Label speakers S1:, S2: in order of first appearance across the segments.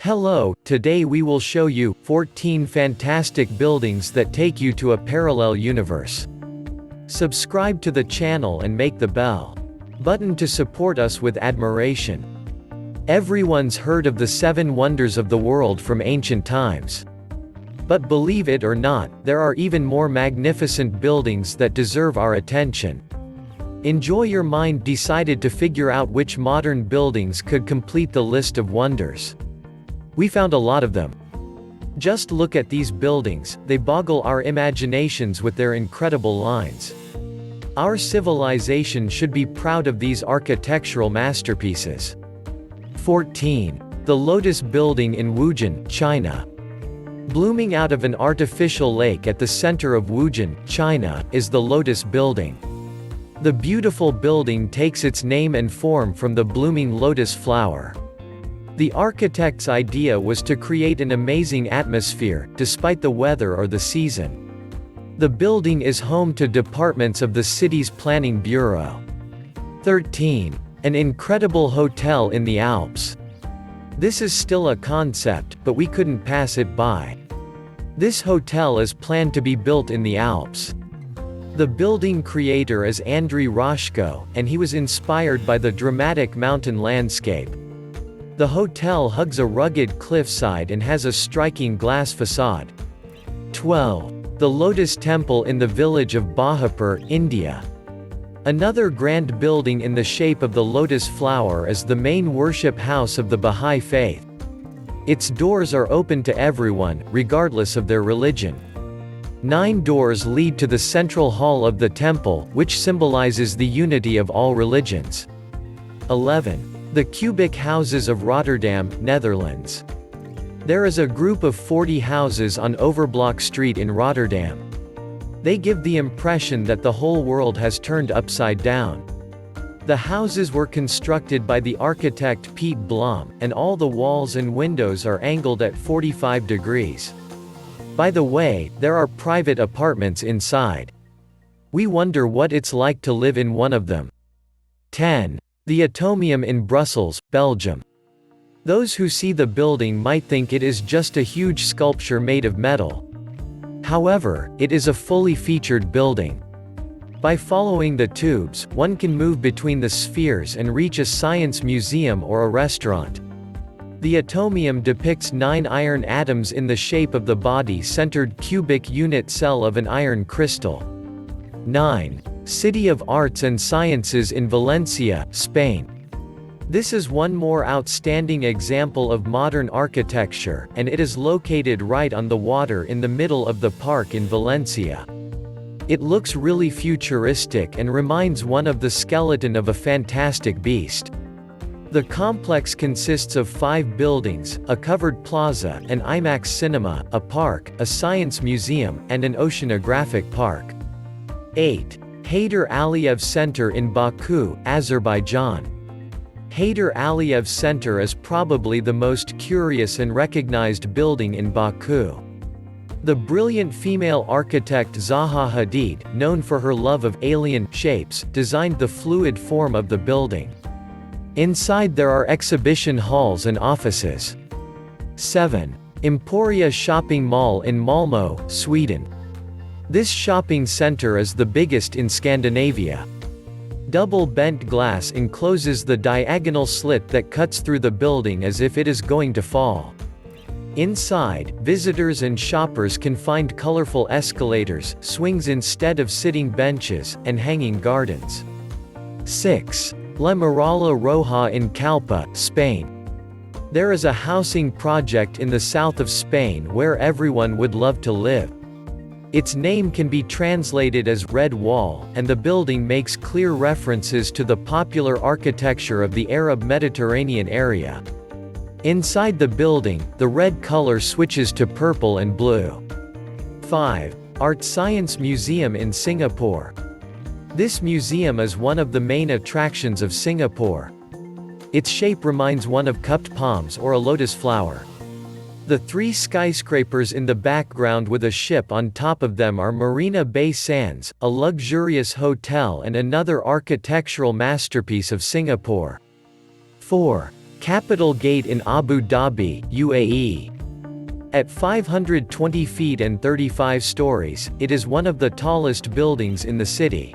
S1: Hello, today we will show you 14 fantastic buildings that take you to a parallel universe. Subscribe to the channel and make the bell button to support us with admiration. Everyone's heard of the 7 wonders of the world from ancient times. But believe it or not, there are even more magnificent buildings that deserve our attention. Enjoy your mind decided to figure out which modern buildings could complete the list of wonders. We found a lot of them. Just look at these buildings, they boggle our imaginations with their incredible lines. Our civilization should be proud of these architectural masterpieces. 14. The Lotus Building in Wuhan, China. Blooming out of an artificial lake at the center of Wuhan, China, is the Lotus Building. The beautiful building takes its name and form from the blooming lotus flower. The architect's idea was to create an amazing atmosphere, despite the weather or the season. The building is home to departments of the city's planning bureau. 13. An incredible hotel in the Alps. This is still a concept, but we couldn't pass it by. This hotel is planned to be built in the Alps. The building creator is Andrei Roshko, and he was inspired by the dramatic mountain landscape. The hotel hugs a rugged cliffside and has a striking glass facade. 12. The Lotus Temple in the village of Bahapur, India. Another grand building in the shape of the lotus flower is the main worship house of the Bahá'í faith. Its doors are open to everyone, regardless of their religion. 9 doors lead to the central hall of the temple, which symbolizes the unity of all religions. 11. The cubic houses of Rotterdam, Netherlands. There is a group of 40 houses on Overblok Street in Rotterdam. They give the impression that the whole world has turned upside down. The houses were constructed by the architect Piet Blom, and all the walls and windows are angled at 45 degrees. By the way, there are private apartments inside. We wonder what it's like to live in one of them. 10. The Atomium in Brussels, Belgium. Those who see the building might think it is just a huge sculpture made of metal. However, it is a fully featured building. By following the tubes, one can move between the spheres and reach a science museum or a restaurant. The atomium depicts 9 iron atoms in the shape of the body-centered cubic unit cell of an iron crystal. 9. City of Arts and Sciences in Valencia, Spain. This is one more outstanding example of modern architecture, and it is located right on the water in the middle of the park in Valencia. It looks really futuristic and reminds one of the skeleton of a fantastic beast. The complex consists of 5 buildings, a covered plaza, an IMAX cinema, a park, a science museum, and an oceanographic park. 8. Heydar Aliyev Center in Baku, Azerbaijan. Heydar Aliyev Center is probably the most curious and recognized building in Baku. The brilliant female architect Zaha Hadid, known for her love of alien shapes, designed the fluid form of the building. Inside there are exhibition halls and offices. 7. Emporia Shopping Mall in Malmö, Sweden. This shopping center is the biggest in Scandinavia. Double bent glass encloses the diagonal slit that cuts through the building as if it is going to fall. Inside, visitors and shoppers can find colorful escalators, swings instead of sitting benches, and hanging gardens. 6. La Muralla Roja in Calpa, Spain. There is a housing project in the south of Spain where everyone would love to live. Its name can be translated as Red Wall, and the building makes clear references to the popular architecture of the Arab Mediterranean area. Inside the building, the red color switches to purple and blue. 5. Art Science Museum in Singapore. This museum is one of the main attractions of Singapore. Its shape reminds one of cupped palms or a lotus flower. The 3 skyscrapers in the background with a ship on top of them are Marina Bay Sands, a luxurious hotel and another architectural masterpiece of Singapore. 4. Capital Gate in Abu Dhabi, UAE. At 520 feet and 35 stories, it is one of the tallest buildings in the city.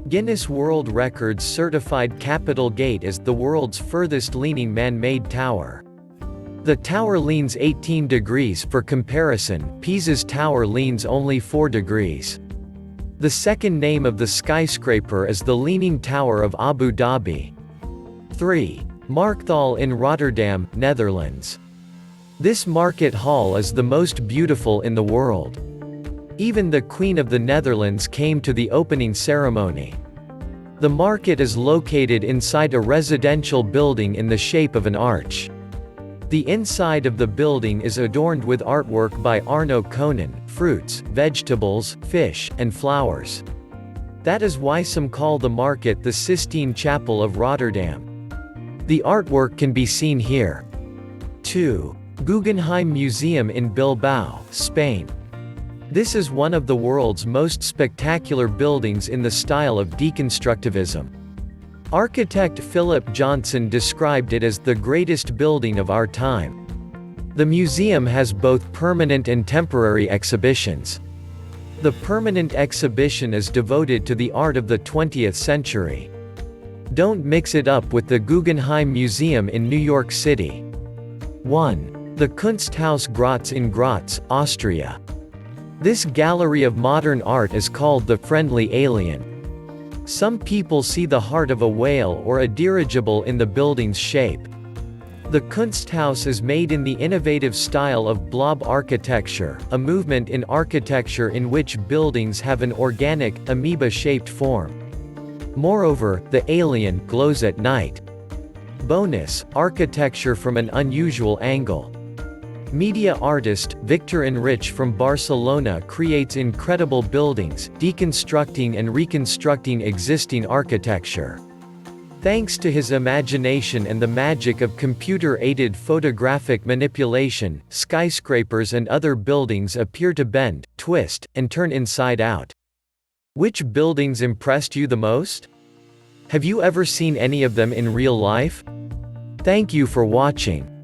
S1: Guinness World Records certified Capital Gate as the world's furthest leaning man-made tower. The tower leans 18 degrees. For comparison, Pisa's tower leans only 4 degrees. The second name of the skyscraper is the Leaning Tower of Abu Dhabi. 3. Markthal in Rotterdam, Netherlands. This market hall is the most beautiful in the world. Even the Queen of the Netherlands came to the opening ceremony. The market is located inside a residential building in the shape of an arch. The inside of the building is adorned with artwork by Arno Konen, fruits, vegetables, fish, and flowers. That is why some call the market the Sistine Chapel of Rotterdam. The artwork can be seen here. 2. Guggenheim Museum in Bilbao, Spain. This is one of the world's most spectacular buildings in the style of deconstructivism. Architect Philip Johnson described it as the greatest building of our time. The museum has both permanent and temporary exhibitions. The permanent exhibition is devoted to the art of the 20th century. Don't mix it up with the Guggenheim Museum in New York City. 1. The Kunsthaus Graz in Graz, Austria. This gallery of modern art is called the Friendly Alien. Some people see the heart of a whale or a dirigible in the building's shape. The Kunsthaus is made in the innovative style of blob architecture, a movement in architecture in which buildings have an organic, amoeba-shaped form. Moreover, the alien glows at night. Bonus, architecture from an unusual angle. Media artist, Victor Enrich from Barcelona creates incredible buildings, deconstructing and reconstructing existing architecture. Thanks to his imagination and the magic of computer-aided photographic manipulation, skyscrapers and other buildings appear to bend, twist, and turn inside out. Which buildings impressed you the most? Have you ever seen any of them in real life? Thank you for watching.